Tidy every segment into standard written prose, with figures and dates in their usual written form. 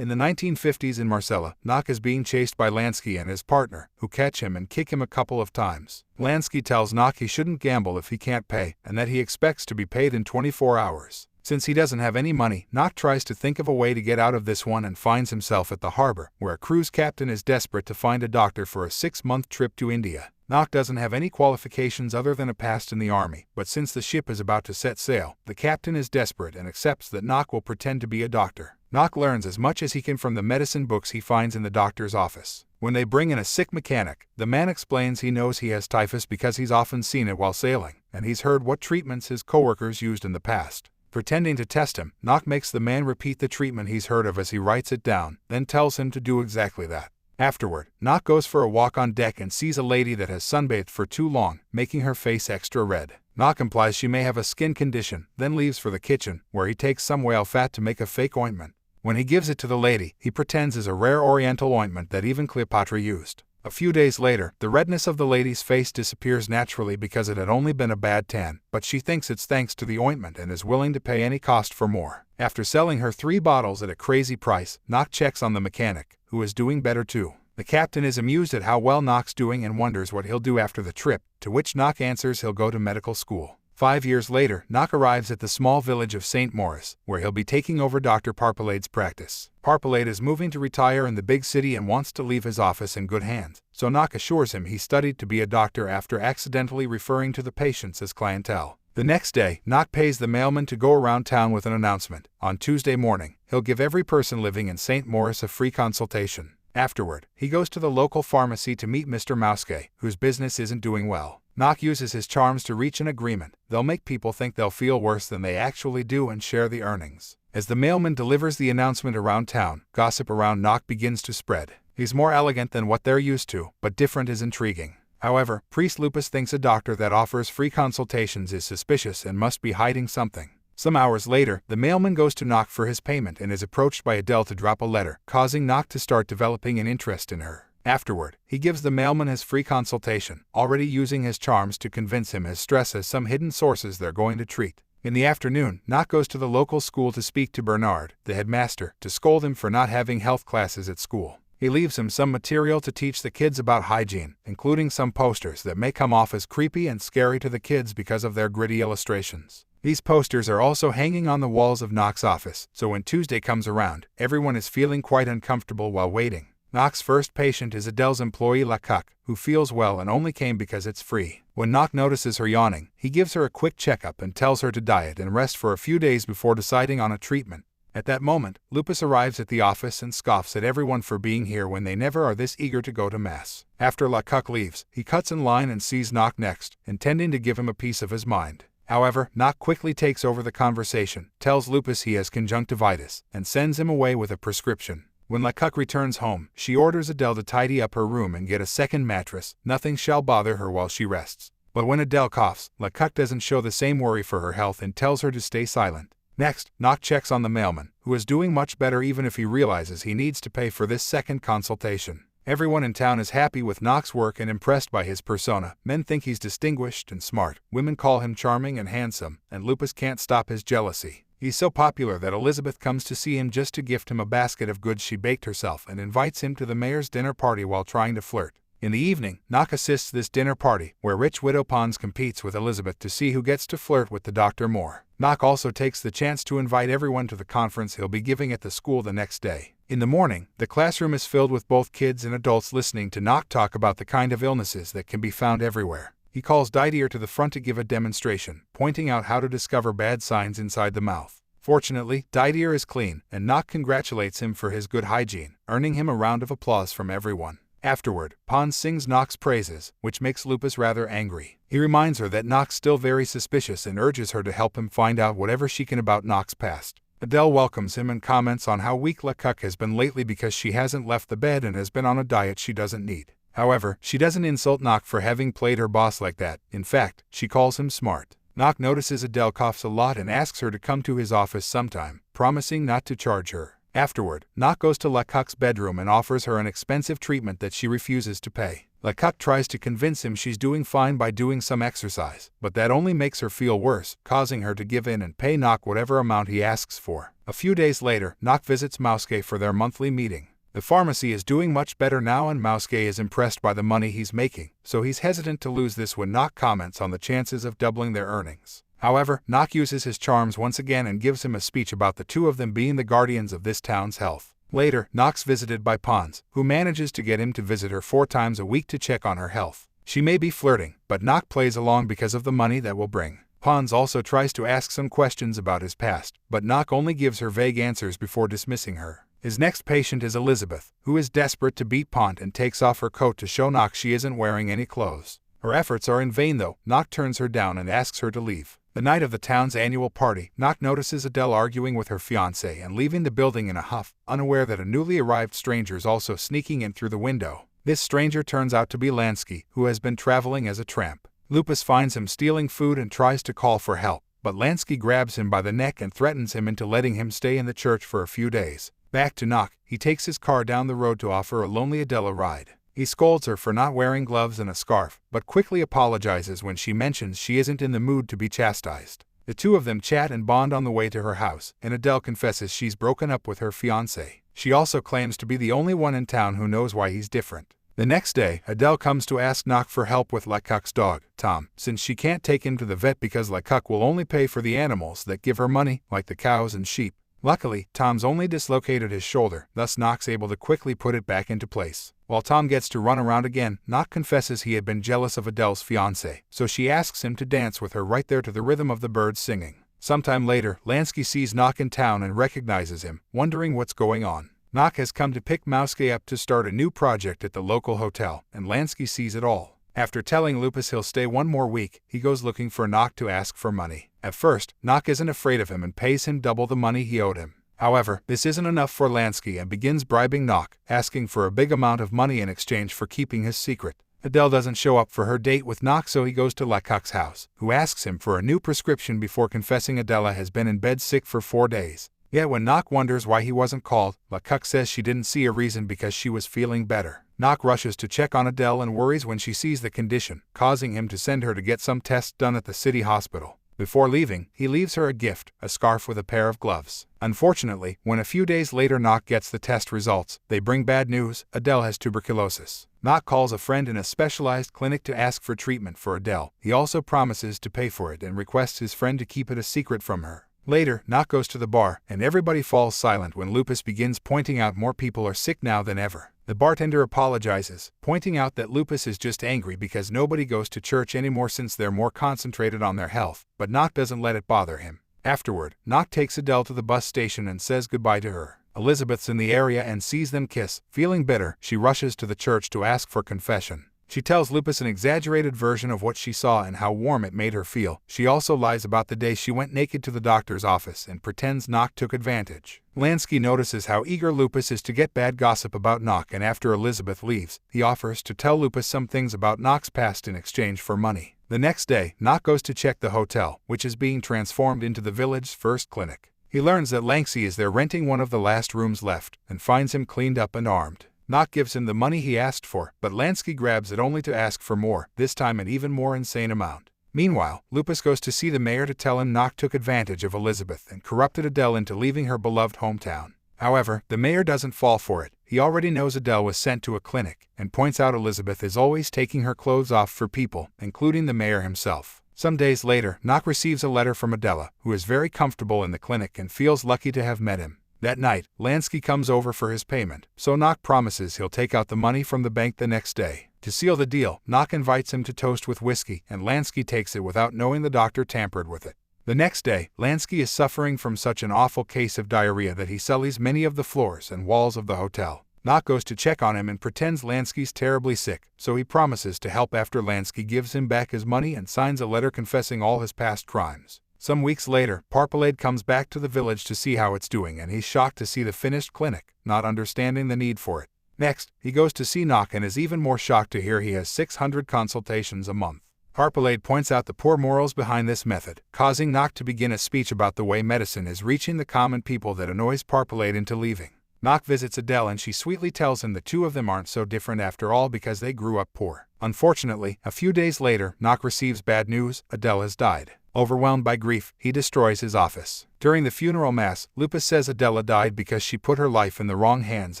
In the 1950s in Marcella, Nock is being chased by Lansky and his partner, who catch him and kick him a couple of times. Lansky tells Nock he shouldn't gamble if he can't pay, and that he expects to be paid in 24 hours. Since he doesn't have any money, Nock tries to think of a way to get out of this one and finds himself at the harbor, where a cruise captain is desperate to find a doctor for a 6-month trip to India. Nock doesn't have any qualifications other than a past in the army, but since the ship is about to set sail, the captain is desperate and accepts that Nock will pretend to be a doctor. Nock learns as much as he can from the medicine books he finds in the doctor's office. When they bring in a sick mechanic, the man explains he knows he has typhus because he's often seen it while sailing, and he's heard what treatments his coworkers used in the past. Pretending to test him, Nock makes the man repeat the treatment he's heard of as he writes it down, then tells him to do exactly that. Afterward, Nock goes for a walk on deck and sees a lady that has sunbathed for too long, making her face extra red. Nock implies she may have a skin condition, then leaves for the kitchen, where he takes some whale fat to make a fake ointment. When he gives it to the lady, he pretends it's a rare oriental ointment that even Cleopatra used. A few days later, the redness of the lady's face disappears naturally because it had only been a bad tan, but she thinks it's thanks to the ointment and is willing to pay any cost for more. After selling her 3 bottles at a crazy price, Nock checks on the mechanic, who is doing better too. The captain is amused at how well Nock's doing and wonders what he'll do after the trip, to which Nock answers he'll go to medical school. 5 years later, Nock arrives at the small village of St. Maurice, where he'll be taking over Dr. Parpalade's practice. Parpalade is moving to retire in the big city and wants to leave his office in good hands, so Nock assures him he studied to be a doctor after accidentally referring to the patients as clientele. The next day, Nock pays the mailman to go around town with an announcement. On Tuesday morning, he'll give every person living in St. Maurice a free consultation. Afterward, he goes to the local pharmacy to meet Mr. Mouskey, whose business isn't doing well. Nock uses his charms to reach an agreement. They'll make people think they'll feel worse than they actually do and share the earnings. As the mailman delivers the announcement around town, gossip around Nock begins to spread. He's more elegant than what they're used to, but different is intriguing. However, Priest Lupus thinks a doctor that offers free consultations is suspicious and must be hiding something. Some hours later, the mailman goes to Nock for his payment and is approached by Adele to drop a letter, causing Nock to start developing an interest in her. Afterward, he gives the mailman his free consultation, already using his charms to convince him his stress has some hidden sources they're going to treat. In the afternoon, Nock goes to the local school to speak to Bernard, the headmaster, to scold him for not having health classes at school. He leaves him some material to teach the kids about hygiene, including some posters that may come off as creepy and scary to the kids because of their gritty illustrations. These posters are also hanging on the walls of Nock's office, so when Tuesday comes around, everyone is feeling quite uncomfortable while waiting. Nock's first patient is Adele's employee Lecoq, who feels well and only came because it's free. When Nock notices her yawning, he gives her a quick checkup and tells her to diet and rest for a few days before deciding on a treatment. At that moment, Lupus arrives at the office and scoffs at everyone for being here when they never are this eager to go to mass. After Lecoq leaves, he cuts in line and sees Nock next, intending to give him a piece of his mind. However, Nock quickly takes over the conversation, tells Lupus he has conjunctivitis, and sends him away with a prescription. When Lecoq returns home, she orders Adele to tidy up her room and get a second mattress. Nothing shall bother her while she rests. But when Adele coughs, Lecoq doesn't show the same worry for her health and tells her to stay silent. Next, Nock checks on the mailman, who is doing much better even if he realizes he needs to pay for this second consultation. Everyone in town is happy with Nock's work and impressed by his persona. Men think he's distinguished and smart. Women call him charming and handsome, and Lupus can't stop his jealousy. He's so popular that Elizabeth comes to see him just to gift him a basket of goods she baked herself and invites him to the mayor's dinner party while trying to flirt. In the evening, Nock assists this dinner party, where rich widow Pons competes with Elizabeth to see who gets to flirt with the doctor more. Nock also takes the chance to invite everyone to the conference he'll be giving at the school the next day. In the morning, the classroom is filled with both kids and adults listening to Nock talk about the kind of illnesses that can be found everywhere. He calls Didier to the front to give a demonstration, pointing out how to discover bad signs inside the mouth. Fortunately, Didier is clean, and Nock congratulates him for his good hygiene, earning him a round of applause from everyone. Afterward, Pons sings Nock's praises, which makes Lupus rather angry. He reminds her that Nock's still very suspicious and urges her to help him find out whatever she can about Nock's past. Adele welcomes him and comments on how weak Lecoq has been lately because she hasn't left the bed and has been on a diet she doesn't need. However, she doesn't insult Nock for having played her boss like that. In fact, she calls him smart. Nock notices Adele coughs a lot and asks her to come to his office sometime, promising not to charge her. Afterward, Knock goes to Lecoq's bedroom and offers her an expensive treatment that she refuses to pay. Lecoq tries to convince him she's doing fine by doing some exercise, but that only makes her feel worse, causing her to give in and pay Knock whatever amount he asks for. A few days later, Knock visits Mouske for their monthly meeting. The pharmacy is doing much better now and Mouske is impressed by the money he's making, so he's hesitant to lose this when Knock comments on the chances of doubling their earnings. However, Knock uses his charms once again and gives him a speech about the two of them being the guardians of this town's health. Later, Knock's visited by Pons, who manages to get him to visit her 4 times a week to check on her health. She may be flirting, but Knock plays along because of the money that will bring. Pons also tries to ask some questions about his past, but Knock only gives her vague answers before dismissing her. His next patient is Elizabeth, who is desperate to beat Pont and takes off her coat to show Knock she isn't wearing any clothes. Her efforts are in vain though. Knock turns her down and asks her to leave. The night of the town's annual party, Knock notices Adele arguing with her fiancé and leaving the building in a huff, unaware that a newly arrived stranger is also sneaking in through the window. This stranger turns out to be Lansky, who has been traveling as a tramp. Lupus finds him stealing food and tries to call for help, but Lansky grabs him by the neck and threatens him into letting him stay in the church for a few days. Back to Knock, he takes his car down the road to offer a lonely Adele a ride. He scolds her for not wearing gloves and a scarf, but quickly apologizes when she mentions she isn't in the mood to be chastised. The two of them chat and bond on the way to her house, and Adele confesses she's broken up with her fiancé. She also claims to be the only one in town who knows why he's different. The next day, Adele comes to ask Knock for help with Lecoq's dog, Tom, since she can't take him to the vet because Lecoq will only pay for the animals that give her money, like the cows and sheep. Luckily, Tom's only dislocated his shoulder, thus Knock's able to quickly put it back into place. While Tom gets to run around again, Knock confesses he had been jealous of Adele's fiancé, so she asks him to dance with her right there to the rhythm of the birds singing. Sometime later, Lansky sees Knock in town and recognizes him, wondering what's going on. Knock has come to pick Mouske up to start a new project at the local hotel, and Lansky sees it all. After telling Lupus he'll stay 1 more week, he goes looking for Knock to ask for money. At first, Knock isn't afraid of him and pays him double the money he owed him. However, this isn't enough for Lansky and begins bribing Knock, asking for a big amount of money in exchange for keeping his secret. Adele doesn't show up for her date with Knock, so he goes to Lecoq's house, who asks him for a new prescription before confessing Adele has been in bed sick for 4 days. Yet when Knock wonders why he wasn't called, Lecoq says she didn't see a reason because she was feeling better. Knock rushes to check on Adele and worries when she sees the condition, causing him to send her to get some tests done at the city hospital. Before leaving, he leaves her a gift, a scarf with a pair of gloves. Unfortunately, when a few days later Knock gets the test results, they bring bad news: Adele has tuberculosis. Knock calls a friend in a specialized clinic to ask for treatment for Adele. He also promises to pay for it and requests his friend to keep it a secret from her. Later, Knock goes to the bar, and everybody falls silent when Lupus begins pointing out more people are sick now than ever. The bartender apologizes, pointing out that Lupus is just angry because nobody goes to church anymore since they're more concentrated on their health, but Knock doesn't let it bother him. Afterward, Knock takes Adele to the bus station and says goodbye to her. Elizabeth's in the area and sees them kiss. Feeling bitter, she rushes to the church to ask for confession. She tells Lupus an exaggerated version of what she saw and how warm it made her feel. She also lies about the day she went naked to the doctor's office and pretends Knock took advantage. Lansky notices how eager Lupus is to get bad gossip about Knock, and after Elizabeth leaves, he offers to tell Lupus some things about Knock's past in exchange for money. The next day, Knock goes to check the hotel, which is being transformed into the village's first clinic. He learns that Lansky is there renting one of the last rooms left, and finds him cleaned up and armed. Knock gives him the money he asked for, but Lansky grabs it only to ask for more, this time an even more insane amount. Meanwhile, Lupus goes to see the mayor to tell him Knock took advantage of Elizabeth and corrupted Adele into leaving her beloved hometown. However, the mayor doesn't fall for it. He already knows Adele was sent to a clinic, and points out Elizabeth is always taking her clothes off for people, including the mayor himself. Some days later, Knock receives a letter from Adele, who is very comfortable in the clinic and feels lucky to have met him. That night, Lansky comes over for his payment, so Knock promises he'll take out the money from the bank the next day. To seal the deal, Knock invites him to toast with whiskey, and Lansky takes it without knowing the doctor tampered with it. The next day, Lansky is suffering from such an awful case of diarrhea that he sullies many of the floors and walls of the hotel. Knock goes to check on him and pretends Lansky's terribly sick, so he promises to help after Lansky gives him back his money and signs a letter confessing all his past crimes. Some weeks later, Parpelade comes back to the village to see how it's doing, and he's shocked to see the finished clinic, not understanding the need for it. Next, he goes to see Knock and is even more shocked to hear he has 600 consultations a month. Harpelade points out the poor morals behind this method, causing Nock to begin a speech about the way medicine is reaching the common people that annoys Harpelade into leaving. Nock visits Adele and she sweetly tells him the two of them aren't so different after all because they grew up poor. Unfortunately, a few days later, Nock receives bad news: Adele has died. Overwhelmed by grief, he destroys his office. During the funeral mass, Lupus says Adele died because she put her life in the wrong hands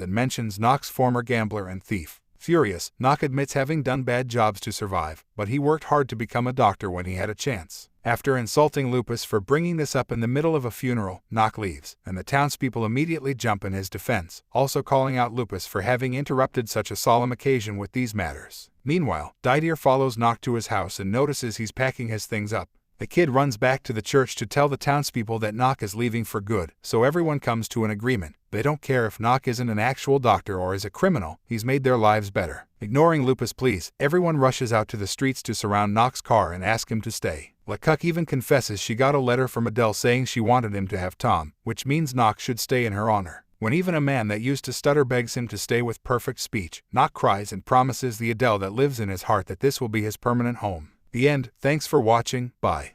and mentions Nock's former gambler and thief. Furious, Nock admits having done bad jobs to survive, but he worked hard to become a doctor when he had a chance. After insulting Lupus for bringing this up in the middle of a funeral, Nock leaves, and the townspeople immediately jump in his defense, also calling out Lupus for having interrupted such a solemn occasion with these matters. Meanwhile, Didier follows Nock to his house and notices he's packing his things up. The kid runs back to the church to tell the townspeople that Nock is leaving for good, so everyone comes to an agreement. They don't care if Nock isn't an actual doctor or is a criminal, he's made their lives better. Ignoring Lupus' pleas, everyone rushes out to the streets to surround Nock's car and ask him to stay. Lecoq even confesses she got a letter from Adele saying she wanted him to have Tom, which means Nock should stay in her honor. When even a man that used to stutter begs him to stay with perfect speech, Nock cries and promises the Adele that lives in his heart that this will be his permanent home. The end. Thanks for watching. Bye.